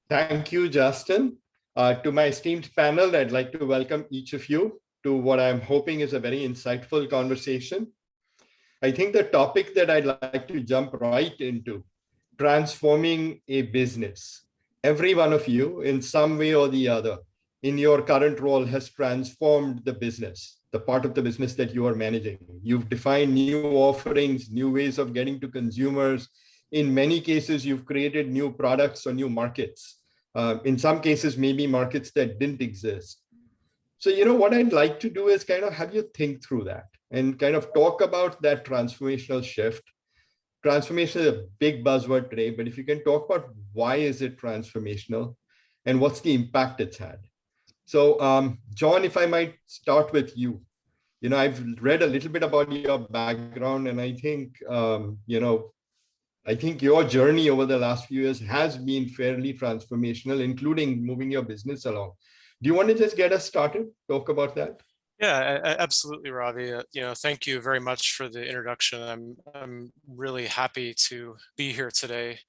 Thank you, Justin. To my esteemed panel, I'd like to welcome each of you to what I'm hoping is a very insightful conversation. I think the topic that I'd like to jump right into, transforming a business. Every one of you, in some way or the other, in your current role, has transformed the business, the part of the business that you are managing. You've defined new offerings, new ways of getting to consumers. In many cases, you've created new products or new markets. In some cases, maybe markets that didn't exist. So, what I'd like to do is kind of have you think through that and kind of talk about that transformational shift. Transformation is a big buzzword today, but if you can talk about why is it transformational and what's the impact it's had. So, John, if I might start with you. I've read a little bit about your background, and I think, I think your journey over the last few years has been fairly transformational, including moving your business along. Do you want to just get us started? Talk about that? Yeah, absolutely, Ravi. Thank you very much for the introduction. I'm really happy to be here today.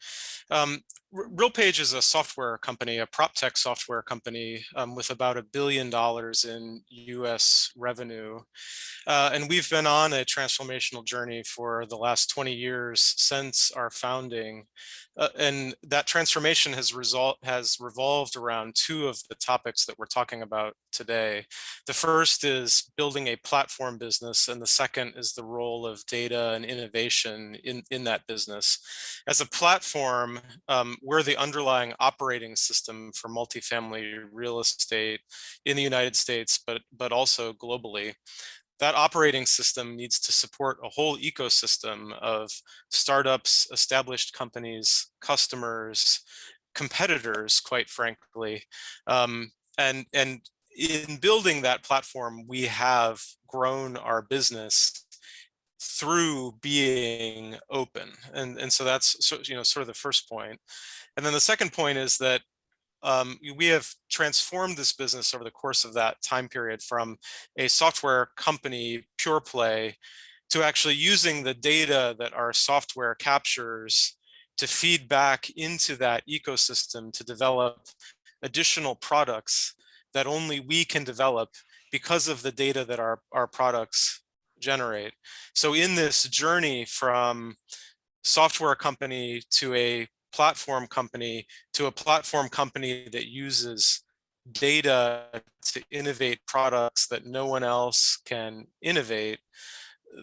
RealPage is a software company, a prop tech software company with about $1 billion in US revenue. And we've been on a transformational journey for the last 20 years since our founding. And that transformation has revolved around two of the topics that we're talking about today. The first is building a platform business, and the second is the role of data and innovation in that business. As a platform, we're the underlying operating system for multifamily real estate in the United States, but also globally. That operating system needs to support a whole ecosystem of startups, established companies, customers, competitors, quite frankly. And in building that platform, we have grown our business through being open. And so that's sort of the first point. And then the second point is that we have transformed this business over the course of that time period from a software company pure play to actually using the data that our software captures to feed back into that ecosystem to develop additional products that only we can develop because of the data that our products generate. So in this journey from software company to a platform company that uses data to innovate products that no one else can innovate,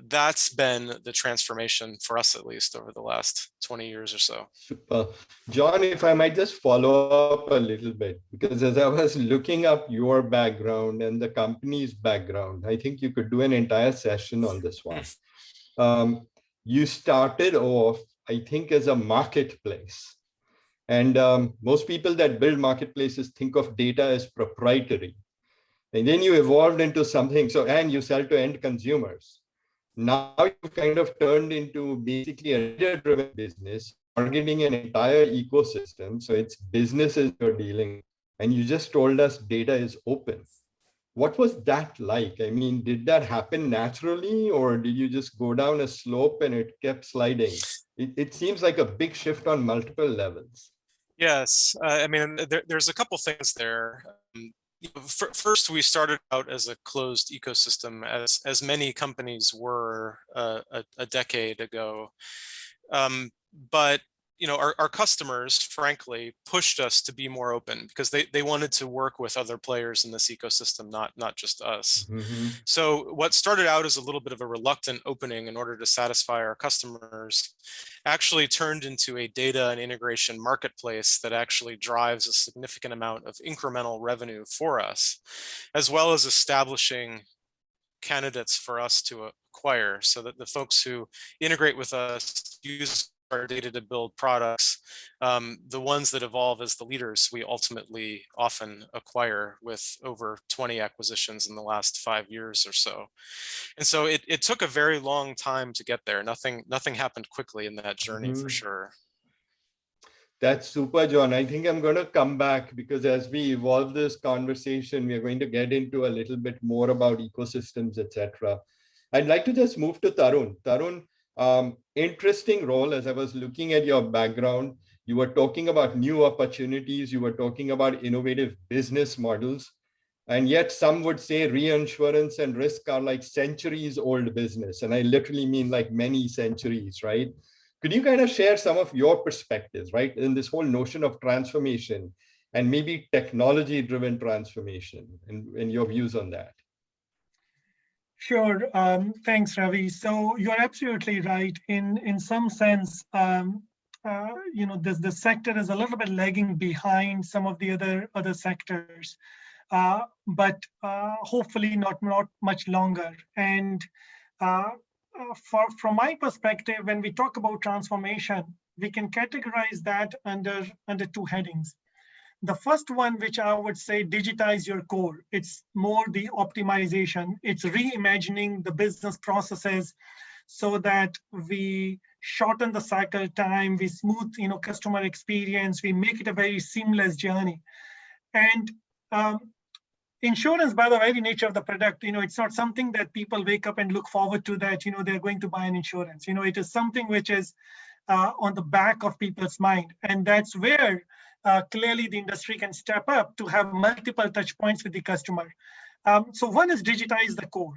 that's been the transformation for us, at least over the last 20 years or so. Super. John, if I might just follow up a little bit, because as I was looking up your background and the company's background, I think you could do an entire session on this one. You started off, I think, as a marketplace. And most people that build marketplaces think of data as proprietary. And then you evolved into something, and you sell to end consumers. Now you've kind of turned into basically a data-driven business, targeting an entire ecosystem. So it's businesses you're dealing with. And you just told us data is open. What was that like? I mean, did that happen naturally, or did you just go down a slope and it kept sliding? It seems like a big shift on multiple levels. Yes, I mean, there's a couple things there. First, we started out as a closed ecosystem, as many companies were a decade ago. But our customers, frankly, pushed us to be more open because they wanted to work with other players in this ecosystem, not just us. Mm-hmm. So what started out as a little bit of a reluctant opening in order to satisfy our customers actually turned into a data and integration marketplace that actually drives a significant amount of incremental revenue for us, as well as establishing candidates for us to acquire so that the folks who integrate with us use our data to build products, the ones that evolve as the leaders we ultimately often acquire, with over 20 acquisitions in the last 5 years or so. And so it took a very long time to get there. Nothing happened quickly in that journey, for sure. That's super, John. I think I'm going to come back because as we evolve this conversation, we're going to get into a little bit more about ecosystems, etc. I'd like to just move to Tarun. Tarun, interesting role. As I was looking at your background, You were talking about new opportunities. You were talking about innovative business models. And yet some would say reinsurance and risk are like centuries old business. And I literally mean like many centuries, right? Could you kind of share some of your perspectives, right, in this whole notion of transformation and maybe technology-driven transformation and your views on that? Sure. Thanks, Ravi. So you're absolutely right. In some sense, the sector is a little bit lagging behind some of the other sectors, but hopefully not much longer. And from my perspective, when we talk about transformation, we can categorize that under two headings. The first one, which I would say digitize your core, it's more the optimization. It's reimagining the business processes so that we shorten the cycle time, we smooth, customer experience, we make it a very seamless journey. And insurance, by the very nature of the product, it's not something that people wake up and look forward to that, they're going to buy an insurance. It is something which is on the back of people's mind. And that's where clearly the industry can step up to have multiple touch points with the customer. So one is digitize the core.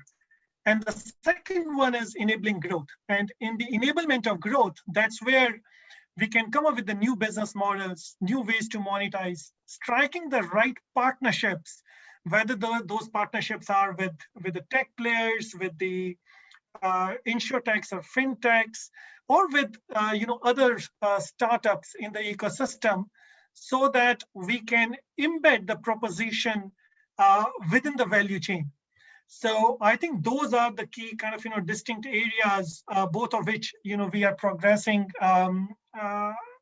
And the second one is enabling growth. And in the enablement of growth, that's where we can come up with the new business models, new ways to monetize, striking the right partnerships, whether those partnerships are with the tech players, with the insurtechs or fintechs, or with other startups in the ecosystem, so that we can embed the proposition within the value chain. So I think those are the key kind of distinct areas, both of which we are progressing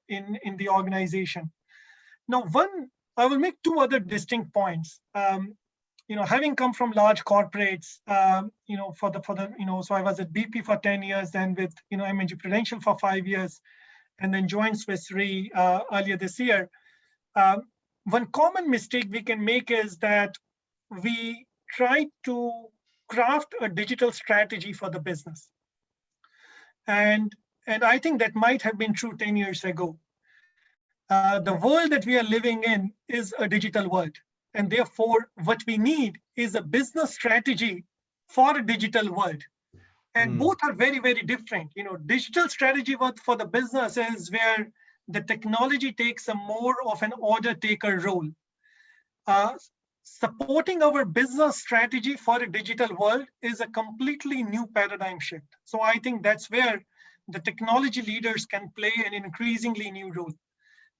in the organization. Now, I will make two other distinct points. Having come from large corporates, so I was at BP for 10 years, then with M&G Prudential for 5 years, and then joined Swiss Re earlier this year. One common mistake we can make is that we try to craft a digital strategy for the business. And I think that might have been true 10 years ago. The world that we are living in is a digital world. And therefore, what we need is a business strategy for a digital world. And both are very, very different. Digital strategy for the business is where the technology takes a more of an order taker role. Supporting our business strategy for a digital world is a completely new paradigm shift. So I think that's where the technology leaders can play an increasingly new role.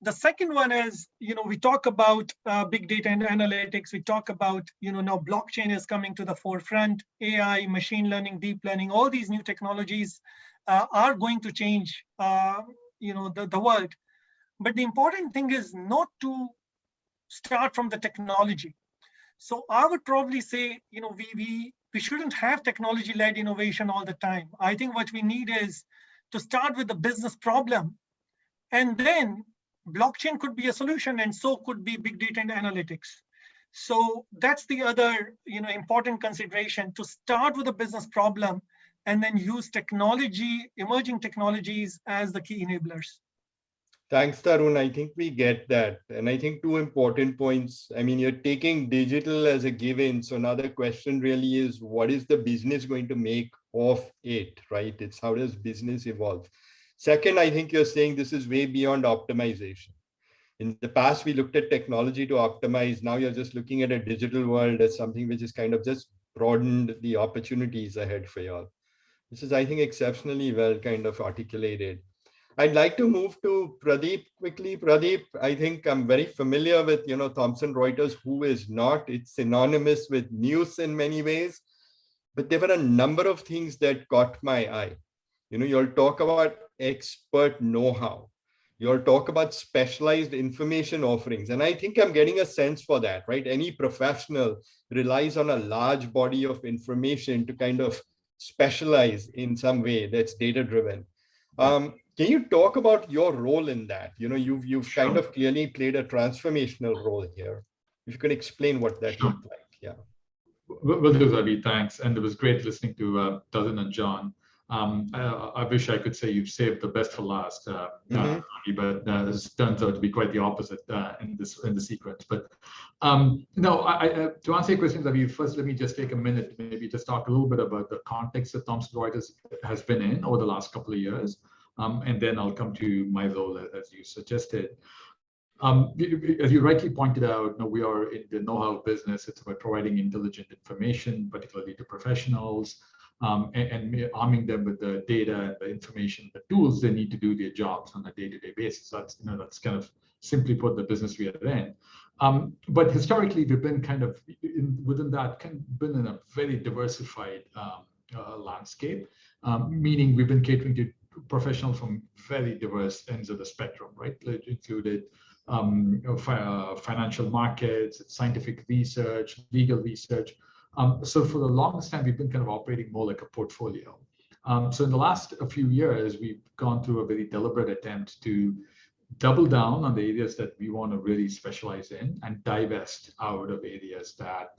The second one is, we talk about big data and analytics. We talk about, now blockchain is coming to the forefront, AI, machine learning, deep learning, all these new technologies are going to change, the world. But the important thing is not to start from the technology. So I would probably say, we shouldn't have technology-led innovation all the time. I think what we need is to start with the business problem, and then blockchain could be a solution, and so could be big data and analytics. So that's the other, important consideration, to start with a business problem and then use technology, emerging technologies as the key enablers. Thanks, Tarun. I think we get that. And I think two important points. I mean, you're taking digital as a given. So now the question really is, what is the business going to make of it, right? It's how does business evolve? Second, I think you're saying this is way beyond optimization. In the past, we looked at technology to optimize. Now you're just looking at a digital world as something which is kind of just broadened the opportunities ahead for y'all. This is, I think, exceptionally well kind of articulated. I'd like to move to Pradeep quickly. Pradeep, I think I'm very familiar with, Thomson Reuters. Who is not? It's synonymous with news in many ways. But there were a number of things that caught my eye. You'll talk about expert know-how. You'll talk about specialized information offerings. And I think I'm getting a sense for that, right? Any professional relies on a large body of information to kind of specialize in some way that's data-driven. Can you talk about your role in that? You've Sure. kind of clearly played a transformational role here. If you could explain what that looked like. Yeah. Well, Ravi, thanks. And it was great listening to Tarun and John. I wish I could say you've saved the best for last, but this turns out to be quite the opposite in the sequence. But no, to answer your question, Ravi, first let me just take a minute, maybe just talk a little bit about the context that Thomson Reuters has been in over the last couple of years, and then I'll come to my role as you suggested. As you rightly pointed out, we are in the know-how business. It's about providing intelligent information, particularly to professionals, and arming them with the data and the information, the tools they need to do their jobs on a day-to-day basis. That's kind of simply put the business we are in. But historically, we've been kind of within that, been in a very diversified landscape, meaning we've been catering to professionals from very diverse ends of the spectrum, right? It included financial markets, scientific research, legal research. So for the longest time, we've been kind of operating more like a portfolio. So in the last few years, we've gone through a very deliberate attempt to double down on the areas that we want to really specialize in and divest out of areas that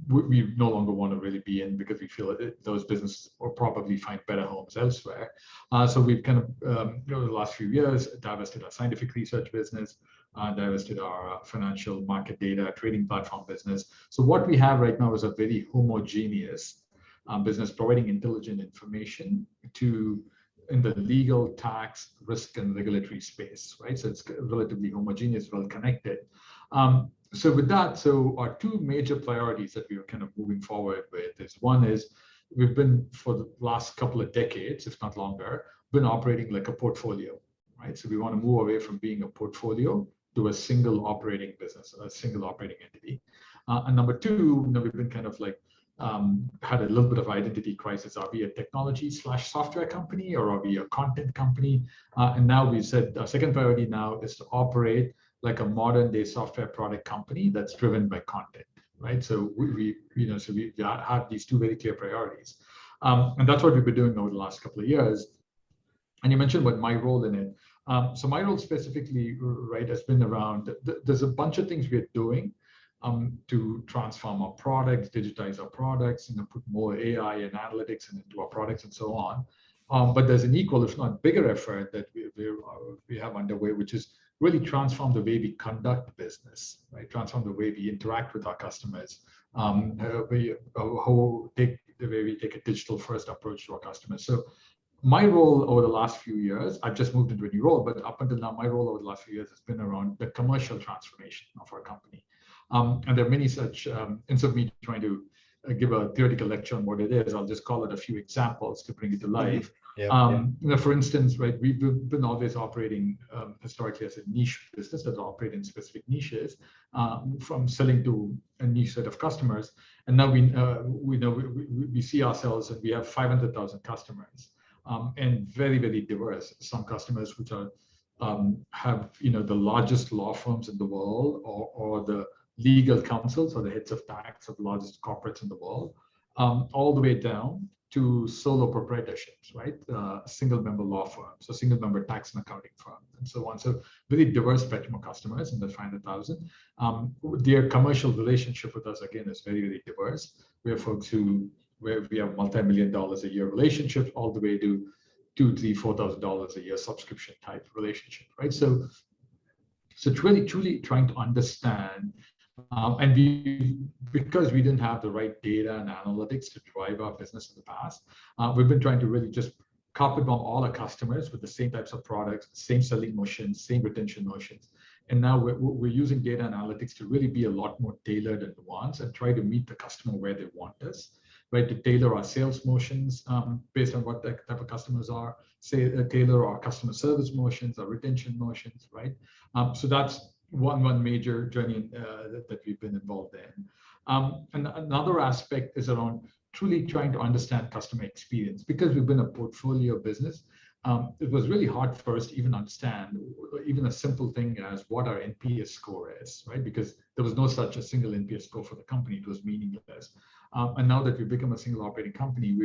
we no longer want to really be in because we feel that those businesses will probably find better homes elsewhere. So we've kind of, over the last few years, divested our scientific research business, divested our financial market data trading platform business. So what we have right now is a very homogeneous business providing intelligent information in the legal, tax, risk, and regulatory space, right? So it's relatively homogeneous, well connected. So with that, our two major priorities that we are kind of moving forward with is one is we've been for the last couple of decades, if not longer, been operating like a portfolio, right? So we want to move away from being a portfolio to a single operating business, a single operating entity. And number two, we've been kind of like had a little bit of identity crisis. Are we a technology/software company or are we a content company? And now we said our second priority now is to operate like a modern day software product company that's driven by content, right? So we have these two very clear priorities. And that's what we've been doing over the last couple of years. And you mentioned about my role in it. So my role specifically, right, has been around, there's a bunch of things we're doing to transform our products, digitize our products, put more AI and analytics into our products and so on. But there's an equal, if not bigger effort that we have underway, which is really transform the way we conduct business, right? Transform the way we interact with our customers, the way we take a digital first approach to our customers. So my role over the last few years, I've just moved into a new role, but up until now, my role over the last few years has been around the commercial transformation of our company. And there are many such, instead of me trying to give a theoretical lecture on what it is, I'll just call it a few examples to bring it to life. For instance, right, we've been always operating historically as a niche business that operate in specific niches, from selling to a niche set of customers. And now we see ourselves and we have 500,000 customers, and very, very diverse. Some customers which are have the largest law firms in the world, or the legal counsels or the heads of tax of the largest corporates in the world, all the way down to solo proprietorships, right? Single member law firms, so single member tax and accounting firms, and so on. So very diverse spectrum of customers in the 500,000. Their commercial relationship with us, again, is very, very diverse. We have folks where we have multi-million-dollar a year relationships all the way to $2,000, $3,000, $4,000 a year subscription type relationship, right? So it's really truly trying to understand, and because we didn't have the right data and analytics to drive our business in the past, we've been trying to really just carpet bomb all our customers with the same types of products, same selling motions, same retention motions. And now we're using data analytics to really be a lot more tailored and nuanced and try to meet the customer where they want us, right? To tailor our sales motions based on what the type of customers are, tailor our customer service motions, our retention motions, right? So that's one major journey that we've been involved in. And another aspect is around truly trying to understand customer experience. Because we've been a portfolio business, it was really hard for us to even understand even a simple thing as what our NPS score is, right? Because there was no such a single NPS score for the company. It was meaningless. And now that we've become a single operating company,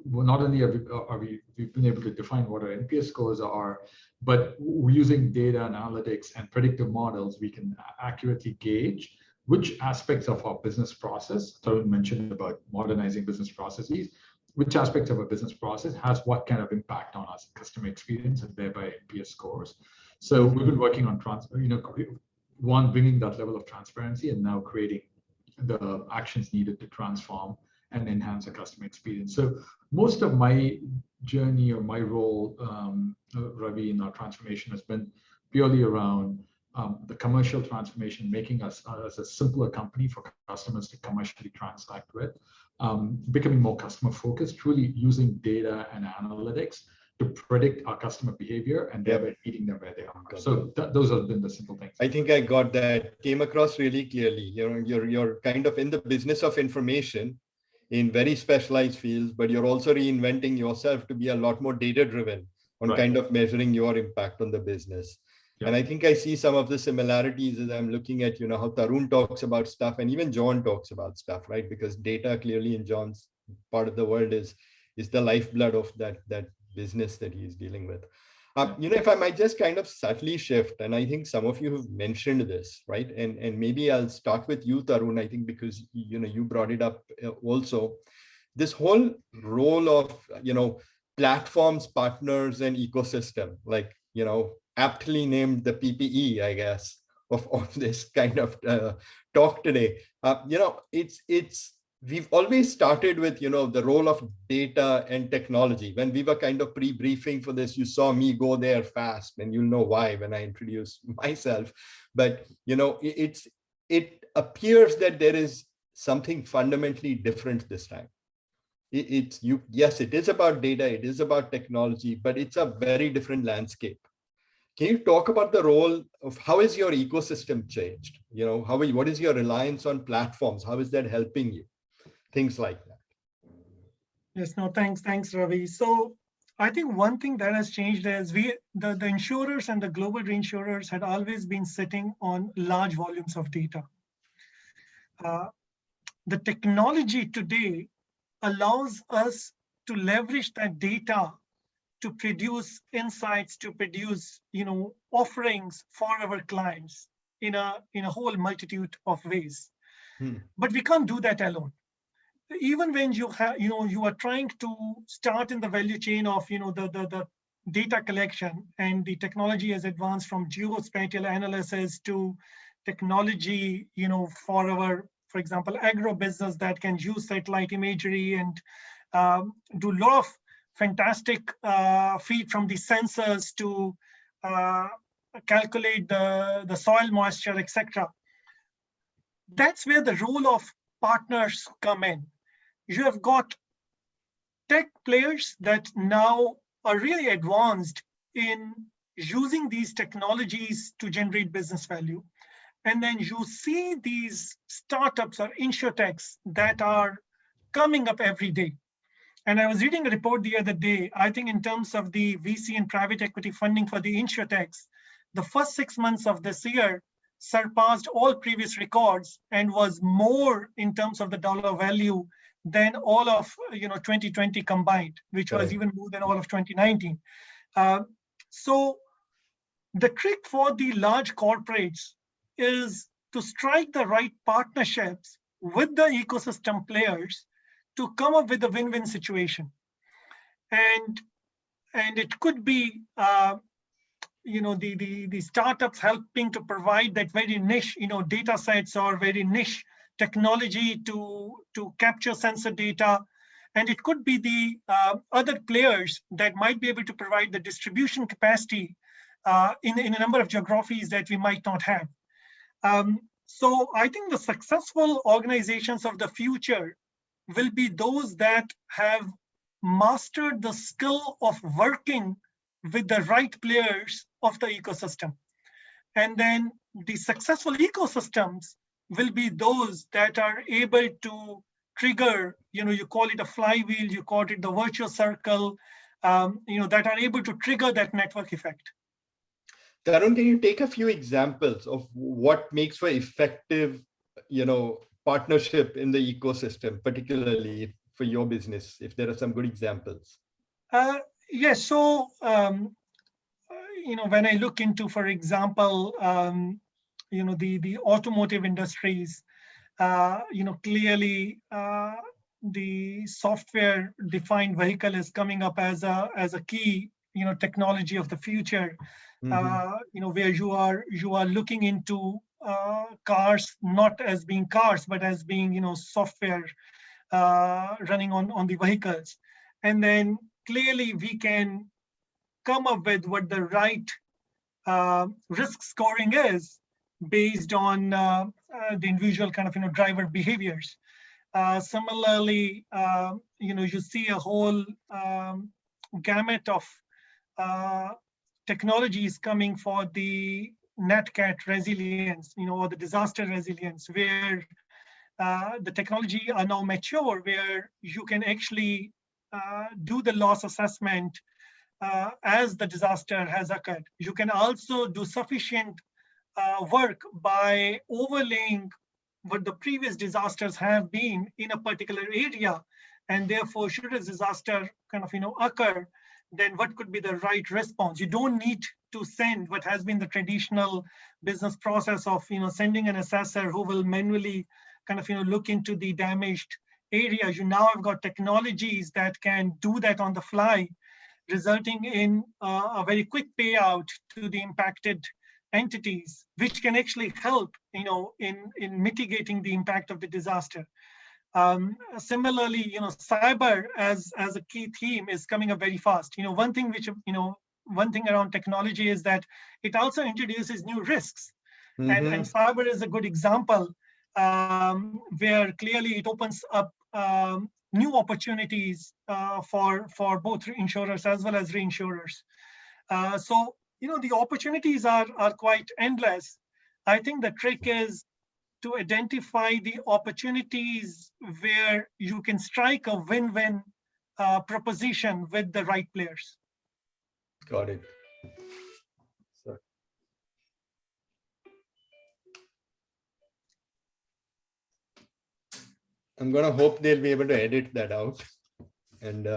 not only we've been able to define what our NPS scores are, but we're using data and analytics and predictive models, we can accurately gauge which aspects of our business process, so I mentioned about modernizing business processes, which aspects of a business process has what kind of impact on us customer experience and thereby NPS scores. So we've been working on bringing that level of transparency and now creating the actions needed to transform and enhance a customer experience. So most of my journey or my role, Ravi, in our transformation has been purely around the commercial transformation, making us as a simpler company for customers to commercially transact with, becoming more customer focused, truly using data and analytics to predict our customer behavior and thereby meeting them where they are. So those have been the simple things. I think I got that, came across really clearly. You're kind of in the business of information in very specialized fields, but you're also reinventing yourself to be a lot more data driven on kind of measuring your impact on the business. And I think I see some of the similarities as I'm looking at, how Tarun talks about stuff and even John talks about stuff, right? Because data clearly in John's part of the world is the lifeblood of that business that he's dealing with. If I might just kind of subtly shift, and I think some of you have mentioned this, right? And maybe I'll start with you, Tarun, I think because, you brought it up also. This whole role of, platforms, partners, and ecosystem, like, aptly named the PPE, I guess, of this kind of talk today. We've always started with, the role of data and technology. When we were kind of pre-briefing for this, you saw me go there fast, and you'll know why when I introduce myself. But, it appears that there is something fundamentally different this time. Yes, it is about data, it is about technology, but it's a very different landscape. Can you talk about the role of how is your ecosystem changed? What is your reliance on platforms? How is that helping you? Things like that. Yes, no, thanks, Ravi. So I think one thing that has changed is the insurers and the global reinsurers had always been sitting on large volumes of data. The technology today allows us to leverage that data to produce insights, to produce, offerings for our clients in a whole multitude of ways. But we can't do that alone. Even when you are trying to start in the value chain of, the data collection, and the technology has advanced from geospatial analysis to technology, for example, agro business that can use satellite imagery and do a lot of fantastic feed from the sensors to calculate the soil moisture, etc. That's where the role of partners come in. You have got tech players that now are really advanced in using these technologies to generate business value. And then you see these startups or insurtechs that are coming up every day. And I was reading a report the other day, I think in terms of the VC and private equity funding for the insurtechs, the first 6 months of this year surpassed all previous records and was more in terms of the dollar value than all of 2020 combined, which was even more than all of 2019. So the trick for the large corporates is to strike the right partnerships with the ecosystem players to come up with a win-win situation. And it could be the startups helping to provide that very niche data sets or very niche technology to capture sensor data. And it could be the other players that might be able to provide the distribution capacity in a number of geographies that we might not have. So I think the successful organizations of the future will be those that have mastered the skill of working with the right players of the ecosystem. And then the successful ecosystems will be those that are able to trigger, you call it a flywheel, you call it the virtuous circle, that are able to trigger that network effect. Tarun, can you take a few examples of what makes for effective, partnership in the ecosystem, particularly for your business, if there are some good examples? Yes. So, when I look into, for example, the automotive industries, clearly the software defined vehicle is coming up as a key, technology of the future. Where you are looking into cars not as being cars, but as being, software running on the vehicles. And then clearly we can come up with what the right risk scoring is based on the individual kind of, driver behaviors. Similarly, you see a whole gamut of technologies coming for the NatCat resilience, or the disaster resilience, where the technology are now mature, where you can actually do the loss assessment as the disaster has occurred. You can also do sufficient work by overlaying what the previous disasters have been in a particular area, and therefore should a disaster kind of occur, then what could be the right response? You don't need to send what has been the traditional business process of sending an assessor who will manually kind of look into the damaged areas. You now have got technologies that can do that on the fly, resulting in a very quick payout to the impacted entities, which can actually help in mitigating the impact of the disaster. Similarly, cyber as a key theme is coming up very fast. One thing around technology is that it also introduces new risks, and cyber is a good example where clearly it opens up new opportunities for both insurers as well as reinsurers. So the opportunities are quite endless. I think the trick is to identify the opportunities where you can strike a win-win proposition with the right players. Got it. So, I'm going to hope they'll be able to edit that out. And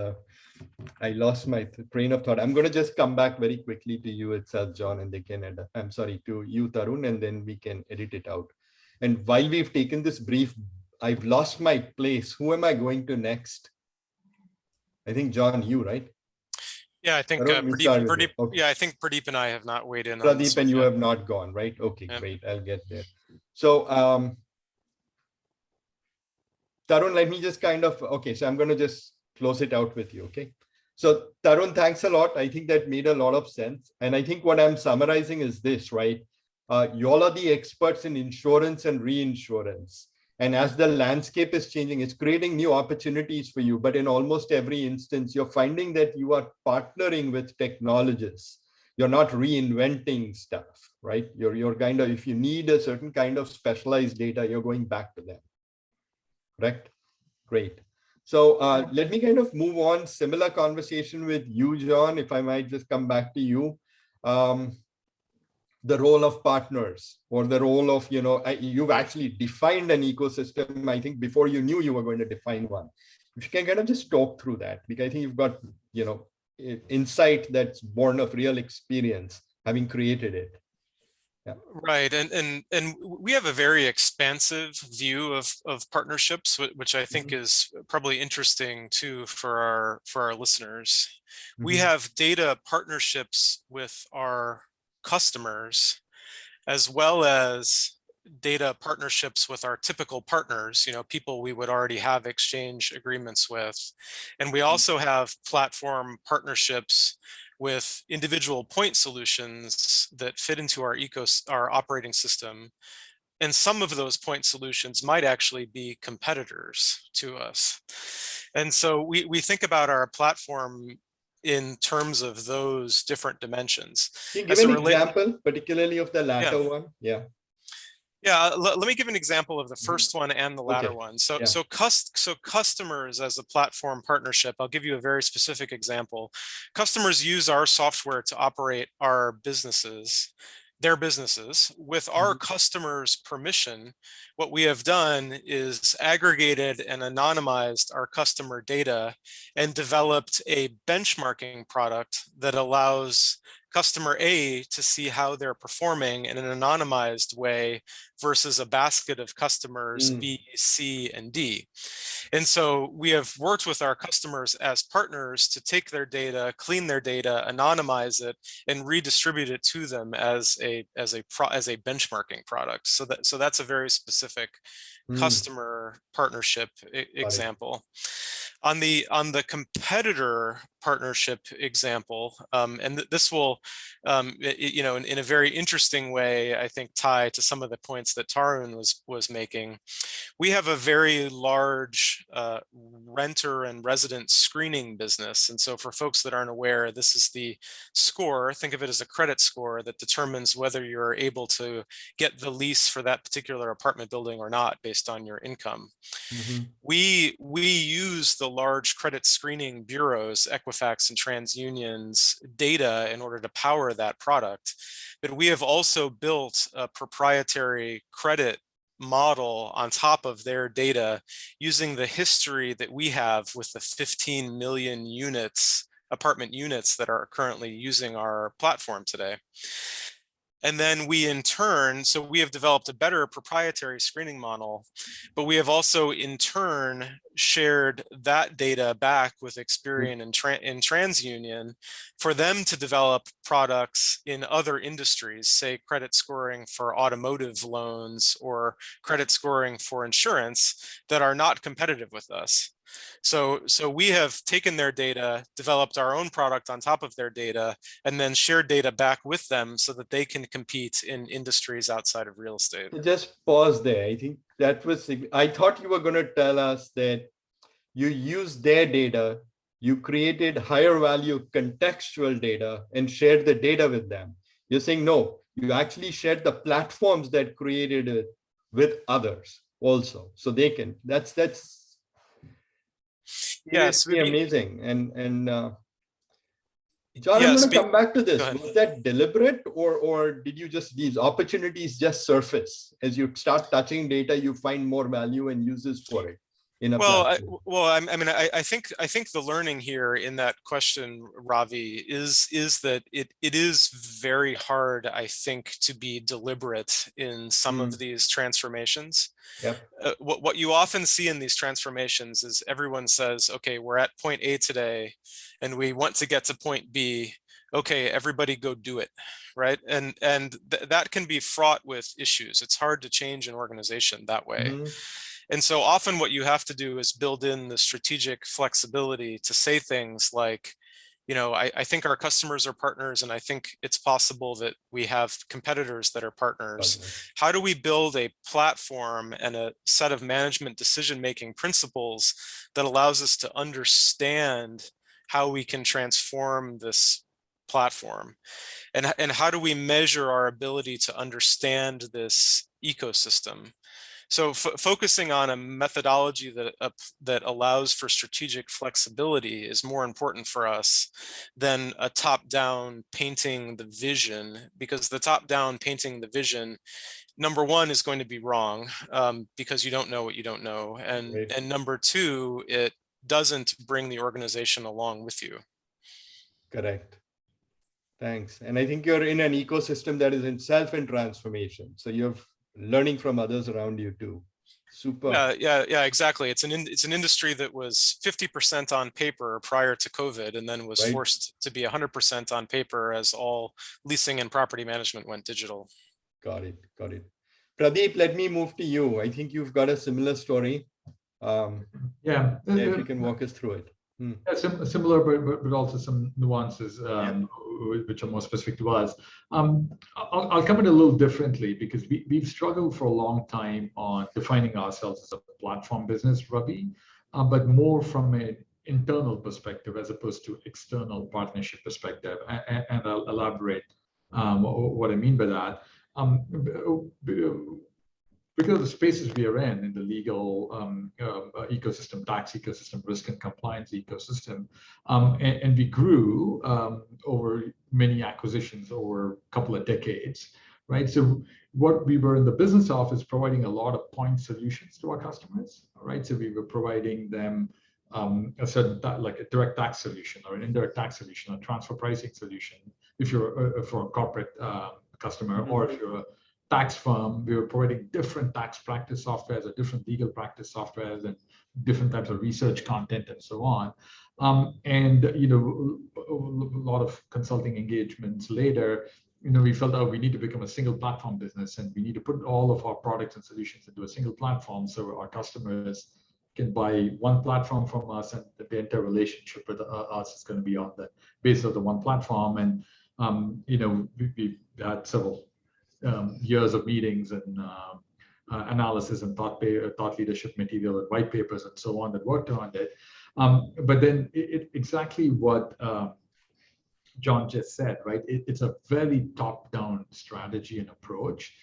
I lost my train of thought. I'm going to just come back very quickly to you itself, John, and they can edit. I'm sorry, to you, Tarun, and then we can edit it out. And while we've taken this brief, I've lost my place. Who am I going to next? I think, John, you, right? Yeah, I think Pradeep, okay. Yeah, I think Pradeep and I have not weighed in. Pradeep and you have not gone, right? Okay, yep. Great. I'll get there. So, Tarun, let me just so I'm going to just close it out with you, okay? So, Tarun, thanks a lot. I think that made a lot of sense. And I think what I'm summarizing is this, right? You all are the experts in insurance and reinsurance. And as the landscape is changing, it's creating new opportunities for you. But in almost every instance, you're finding that you are partnering with technologists. You're not reinventing stuff, right? You're kind of, if you need a certain kind of specialized data, you're going back to them. Correct? Great. So let me kind of move on. Similar conversation with you, John, if I might just come back to you. The role of partners, or the role of, you've actually defined an ecosystem. I think before you knew you were going to define one. If you can kind of just talk through that, because I think you've got, insight that's born of real experience, having created it. Yeah. Right, and we have a very expansive view of partnerships, which I think is probably interesting too for our listeners. We have data partnerships with our customers, as well as data partnerships with our typical partners, people we would already have exchange agreements with. And we also have platform partnerships with individual point solutions that fit into our operating system. And some of those point solutions might actually be competitors to us. And so we think about our platform in terms of those different dimensions. Can you give an example, particularly of the latter one? Yeah. Yeah, let me give an example of the first one and the latter one. So customers as a platform partnership, I'll give you a very specific example. Customers use our software to operate their businesses. With our customers' permission, what we have done is aggregated and anonymized our customer data and developed a benchmarking product that allows customer A to see how they're performing in an anonymized way versus a basket of customers B, C, and D. And so we have worked with our customers as partners to take their data, clean their data, anonymize it, and redistribute it to them as a benchmarking product. So that's a very specific customer partnership example. On the competitor partnership example, and this will, you know, in a very interesting way, I think, tie to some of the points that Tarun was making. We have a very large renter and resident screening business. And so for folks that aren't aware, this is the score, think of it as a credit score that determines whether you're able to get the lease for that particular apartment building or not based on your income. We use the large credit screening bureaus, Equifax and TransUnion's data in order to power that product. But we have also built a proprietary credit model on top of their data using the history that we have with the 15 million apartment units that are currently using our platform today. And then we in turn, so we have developed a better proprietary screening model, but we have also in turn shared that data back with Experian and TransUnion for them to develop products in other industries, say credit scoring for automotive loans or credit scoring for insurance, that are not competitive with us. So we have taken their data, developed our own product on top of their data, and then shared data back with them so that they can compete in industries outside of real estate. Just pause there. I think that was, I thought you were going to tell us that you used their data, you created higher value contextual data and shared the data with them. You're saying, no, you actually shared the platforms that created it with others also. So they can, that's yes, amazing. And John, I'm going to come back to this. Was that deliberate, or did you just, these opportunities just surface as you start touching data, you find more value and uses for it? I think the learning here in that question, Ravi, is that it is very hard, I think, to be deliberate in some of these transformations. Yep. What you often see in these transformations is everyone says, okay, we're at point A today, and we want to get to point B. Okay, everybody go do it, right? And that can be fraught with issues. It's hard to change an organization that way. And so often what you have to do is build in the strategic flexibility to say things like, you know, I think our customers are partners, and I think it's possible that we have competitors that are partners. How do we build a platform and a set of management decision-making principles that allows us to understand how we can transform this platform? And how do we measure our ability to understand this ecosystem? So focusing on a methodology that allows for strategic flexibility is more important for us than a top-down painting the vision, because the top-down painting the vision, number one, is going to be wrong because you don't know what you don't know. And number two, it doesn't bring the organization along with you. Correct. Thanks. And I think you're in an ecosystem that is itself in transformation. So you're learning from others around you too. Super. Yeah, exactly. It's an industry that was 50% on paper prior to COVID, and then was forced to be 100% on paper as all leasing and property management went digital. Got it. Pradeep, let me move to you. I think you've got a similar story. If you can walk us through it. Yeah, similar, but also some nuances which are more specific to us. I'll come in a little differently because we've struggled for a long time on defining ourselves as a platform business, Ravi, but more from an internal perspective as opposed to external partnership perspective. And I'll elaborate what I mean by that. Because of the spaces we are in the legal ecosystem, tax ecosystem, risk and compliance ecosystem, and we grew over many acquisitions over a couple of decades, right? So what we were in the business of is providing a lot of point solutions to our customers, right? So we were providing them a certain like a direct tax solution or an indirect tax solution, a transfer pricing solution, if you're for a corporate customer, or if you're a tax firm, we were providing different tax practice softwares or different legal practice softwares and different types of research content and so on. And a lot of consulting engagements later, we felt, oh, we need to become a single platform business, and we need to put all of our products and solutions into a single platform so our customers can buy one platform from us, and the entire relationship with us is going to be on the basis of the one platform. And we had several years of meetings and analysis and thought leadership material and white papers and so on that worked on it. But then exactly what John just said, right? It's a very top-down strategy and approach,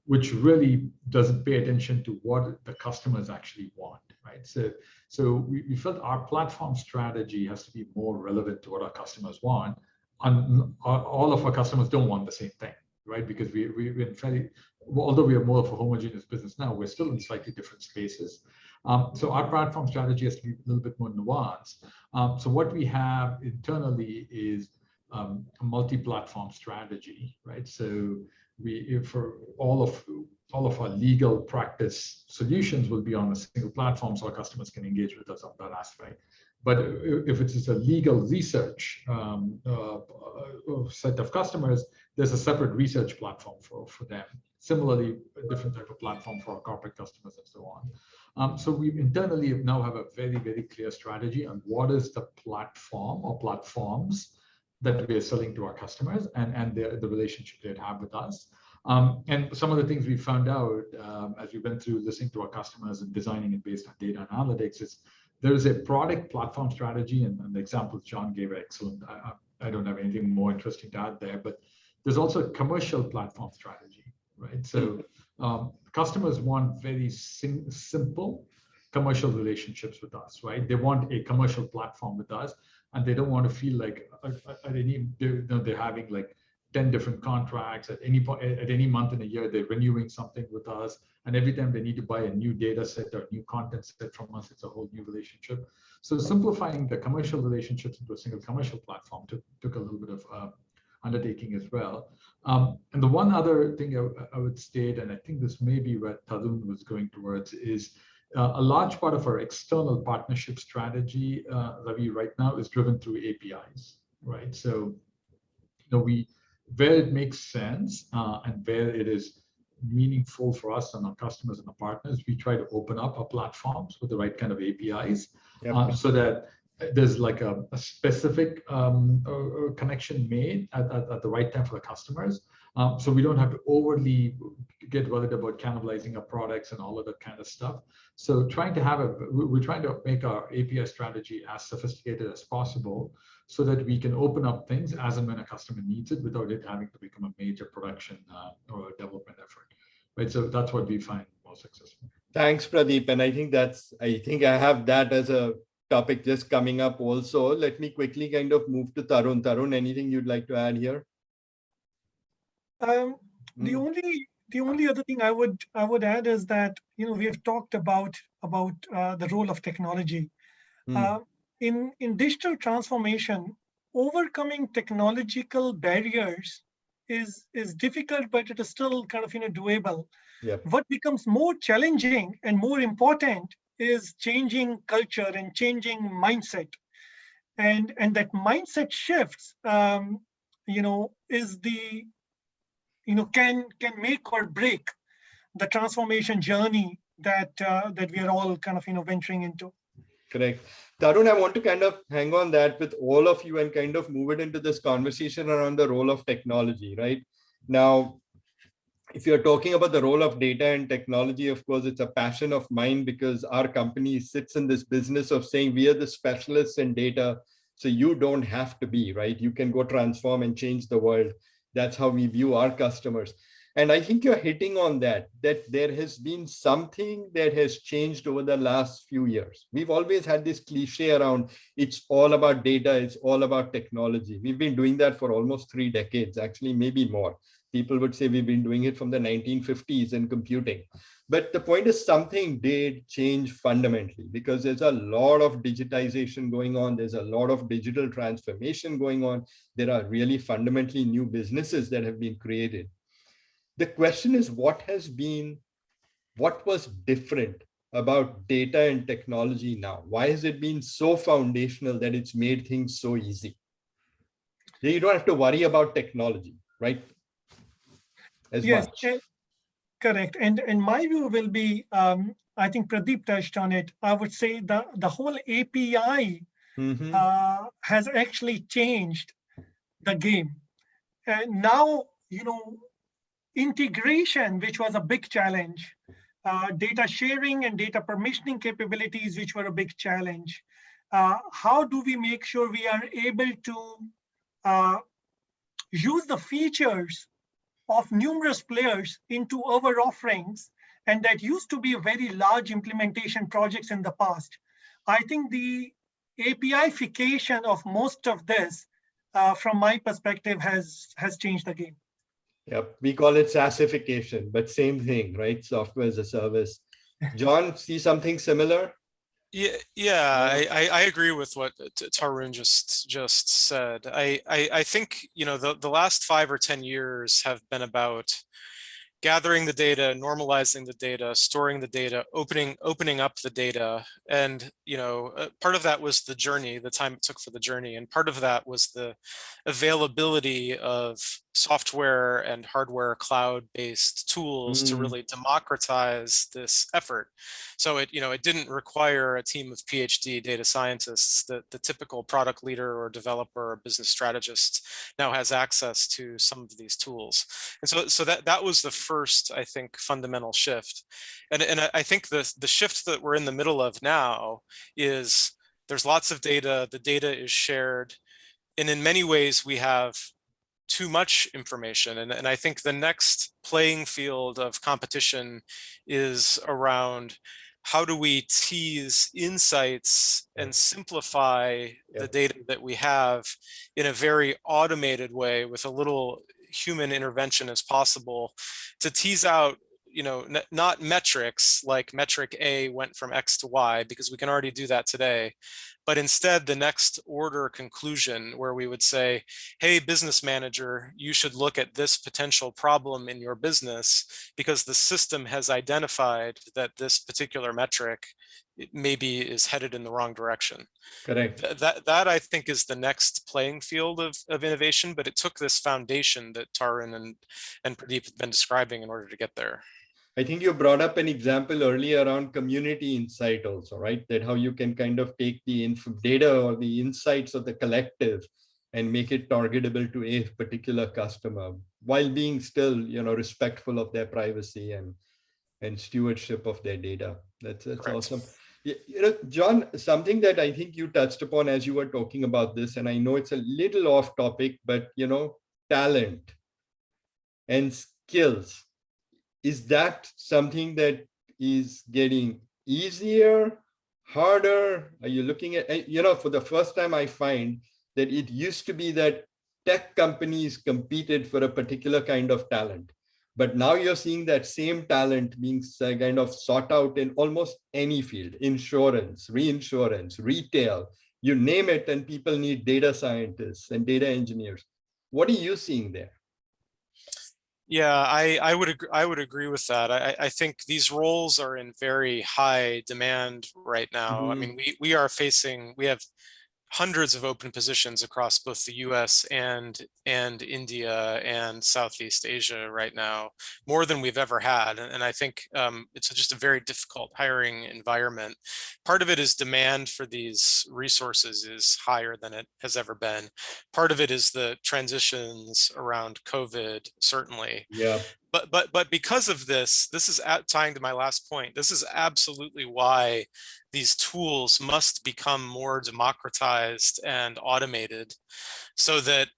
which really doesn't pay attention to what the customers actually want, right? So we felt our platform strategy has to be more relevant to what our customers want. And all of our customers don't want the same thing, right? Because we're in fairly, although we are more of a homogeneous business now, we're still in slightly different spaces. So our platform strategy has to be a little bit more nuanced. So what we have internally is a multi-platform strategy, right? So for all of our legal practice solutions will be on a single platform, so our customers can engage with us on that aspect. But if it is a legal research set of customers, there's a separate research platform for them. Similarly, a different type of platform for our corporate customers and so on. So we internally now have a very, very clear strategy on what is the platform or platforms that we are selling to our customers, and the relationship they have with us. And some of the things we found out as we went through listening to our customers and designing it based on data and analytics is there is a product platform strategy, and the examples John gave are excellent. I don't have anything more interesting to add there, but there's also a commercial platform strategy, right? So customers want very simple commercial relationships with us, right? They want a commercial platform with us, and they don't want to feel like they're having like 10 different contracts at any month in a year. They're renewing something with us, and every time they need to buy a new data set or new content set from us, it's a whole new relationship. So simplifying the commercial relationships into a single commercial platform took a little bit of undertaking as well. And the one other thing I would state, and I think this may be where Tarun was going towards, is a large part of our external partnership strategy, Ravi, right now is driven through APIs, right? So where it makes sense and where it is meaningful for us and our customers and our partners, we try to open up our platforms with the right kind of APIs. Yep. So that there's like a specific connection made at the right time for the customers. So we don't have to overly get worried about cannibalizing our products and all of that kind of stuff. So we're trying to make our API strategy as sophisticated as possible so that we can open up things as and when a customer needs it without it having to become a major production or development effort, right? So that's what we find most successful. Thanks, Pradeep. And I think I have that as a topic just coming up also. Let me quickly kind of move to Tarun. Tarun, anything you'd like to add here? The only other thing I would add is that we have talked about the role of technology. In digital transformation, overcoming technological barriers is difficult, but it is still kind of doable. Yep. What becomes more challenging and more important is changing culture and changing mindset, and that mindset shifts is the can make or break the transformation journey that we are all kind of venturing into. Correct. Tarun, I want to kind of hang on that with all of you and kind of move it into this conversation around the role of technology, right? Now, if you're talking about the role of data and technology, of course, it's a passion of mine because our company sits in this business of saying we are the specialists in data, so you don't have to be, right? You can go transform and change the world. That's how we view our customers. And I think you're hitting on that there has been something that has changed over the last few years. We've always had this cliche around, it's all about data, it's all about technology. We've been doing that for almost 3 decades, actually, maybe more. People would say we've been doing it from the 1950s in computing. But the point is, something did change fundamentally, because there's a lot of digitization going on. There's a lot of digital transformation going on. There are really fundamentally new businesses that have been created. The question is, what was different about data and technology now? Why has it been so foundational that it's made things so easy? You don't have to worry about technology, right? As much. Correct. And my view will be, I think Pradeep touched on it. I would say the whole API has actually changed the game. And now, integration, which was a big challenge, data sharing and data permissioning capabilities, which were a big challenge. How do we make sure we are able to use the features of numerous players into our offerings? And that used to be very large implementation projects in the past. I think the APIfication of most of this, from my perspective, has changed the game. Yep, we call it SaaSification, but same thing, right? Software as a service. John, see something similar? Yeah, I agree with what Tarun just said. I think, the last 5 or 10 years have been about gathering the data, normalizing the data, storing the data, opening up the data. And, part of that was the journey, the time it took for the journey. And part of that was the availability of software and hardware cloud-based tools to really democratize this effort. So it didn't require a team of PhD data scientists. The typical product leader or developer or business strategist now has access to some of these tools. And so that was the first, I think, fundamental shift. And I think the shift that we're in the middle of now is there's lots of data, the data is shared, and in many ways we have too much information. And I think the next playing field of competition is around how do we tease insights and simplify the data that we have in a very automated way with a little human intervention as possible to tease out, not metrics like metric A went from X to Y, because we can already do that today, but instead the next order conclusion where we would say, hey, business manager, you should look at this potential problem in your business because the system has identified that this particular metric maybe is headed in the wrong direction. Correct. That I think is the next playing field of innovation, but it took this foundation that Tarun and Pradeep have been describing in order to get there. I think you brought up an example earlier around community insight also, right? That how you can kind of take the data or the insights of the collective and make it targetable to a particular customer while being still, respectful of their privacy and stewardship of their data. That's awesome. John, something that I think you touched upon as you were talking about this, and I know it's a little off topic, but talent and skills. Is that something that is getting easier, harder? Are you looking at, for the first time, I find that it used to be that tech companies competed for a particular kind of talent. But now you're seeing that same talent being kind of sought out in almost any field: insurance, reinsurance, retail, you name it, and people need data scientists and data engineers. What are you seeing there? Yeah, I would agree with that. I think these roles are in very high demand right now. I mean, we have hundreds of open positions across both the US and India and Southeast Asia right now, more than we've ever had. And I think it's just a very difficult hiring environment. Part of it is demand for these resources is higher than it has ever been. Part of it is the transitions around COVID, certainly. Yeah. But because of this is tying to my last point. This is absolutely why these tools must become more democratized and automated so that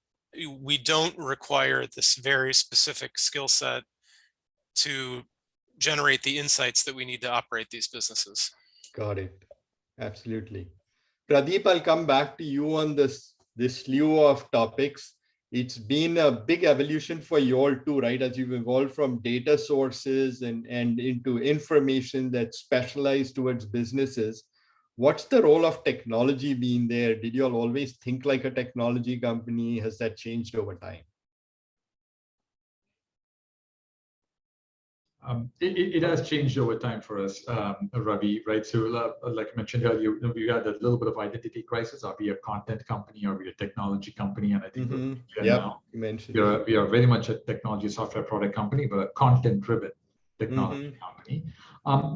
we don't require this very specific skill set to generate the insights that we need to operate these businesses. Got it. Absolutely. Pradeep, I'll come back to you on this slew of topics. It's been a big evolution for you all too, right? As you've evolved from data sources and into information that's specialized towards businesses. What's the role of technology been there? Did you all always think like a technology company? Has that changed over time? It has changed over time for us, Ravi, right? So like I mentioned earlier, we had a little bit of identity crisis. Are we a content company? Are we a technology company? And I think now you mentioned we are very much a technology software product company, but a content-driven technology company.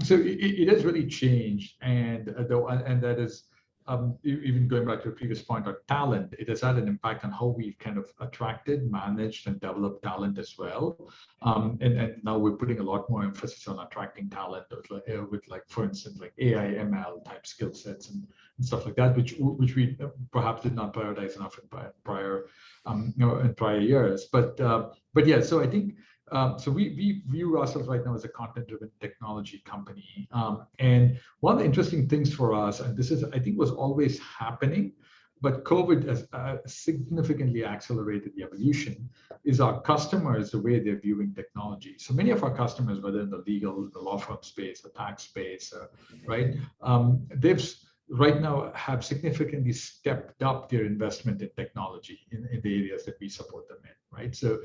So it has really changed, and that is even going back to the previous point on talent, it has had an impact on how we've kind of attracted, managed, and developed talent as well. And now we're putting a lot more emphasis on attracting talent with like, for instance, like AI, ML type skill sets and stuff like that, which we perhaps did not prioritize enough in prior years. But yeah, so I think. So we view ourselves right now as a content-driven technology company. And one of the interesting things for us, and this is, I think, was always happening, but COVID has significantly accelerated the evolution, is our customers, the way they're viewing technology. So many of our customers, whether in the legal, the law firm space, the tax space, right, they've right now have significantly stepped up their investment in technology in the areas that we support them in, right? So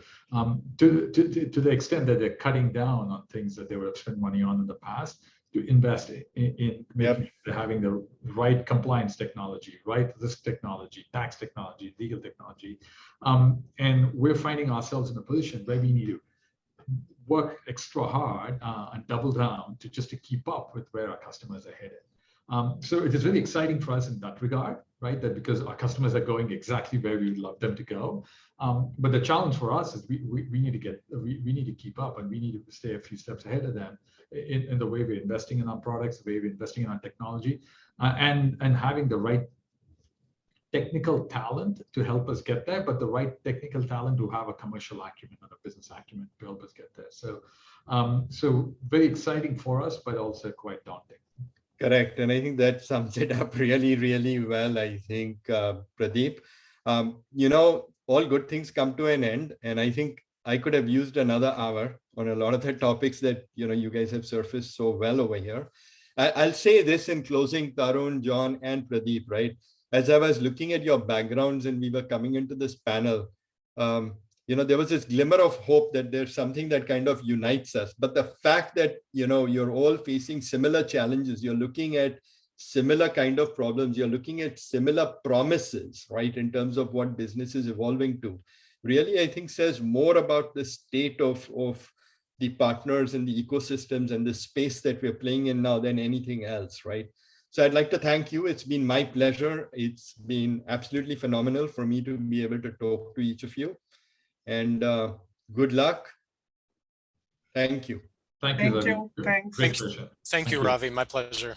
to the extent that they're cutting down on things that they would have spent money on in the past, to invest in making sure they're having the right compliance technology, right risk technology, tax technology, legal technology. And we're finding ourselves in a position where we need to work extra hard and double down to keep up with where our customers are headed. So it is really exciting for us in that regard, right? That because our customers are going exactly where we would love them to go. But the challenge for us is we need to keep up, and we need to stay a few steps ahead of them in the way we're investing in our products, the way we're investing in our technology, and having the right technical talent to help us get there, but the right technical talent to have a commercial acumen and a business acumen to help us get there. So, so very exciting for us, but also quite daunting. Correct. And I think that sums it up really, really well, I think, Pradeep. All good things come to an end. And I think I could have used another hour on a lot of the topics that, you guys have surfaced so well over here. I'll say this in closing, Tarun, John, and Pradeep, right? As I was looking at your backgrounds and we were coming into this panel, there was this glimmer of hope that there's something that kind of unites us. But the fact that, you're all facing similar challenges, you're looking at similar kind of problems, you're looking at similar promises, right, in terms of what business is evolving to, really, I think says more about the state of the partners and the ecosystems and the space that we're playing in now than anything else, right? So I'd like to thank you. It's been my pleasure. It's been absolutely phenomenal for me to be able to talk to each of you. And good luck. Thank you. Thank you. Thank you. Thanks. Thank you, Ravi. My pleasure.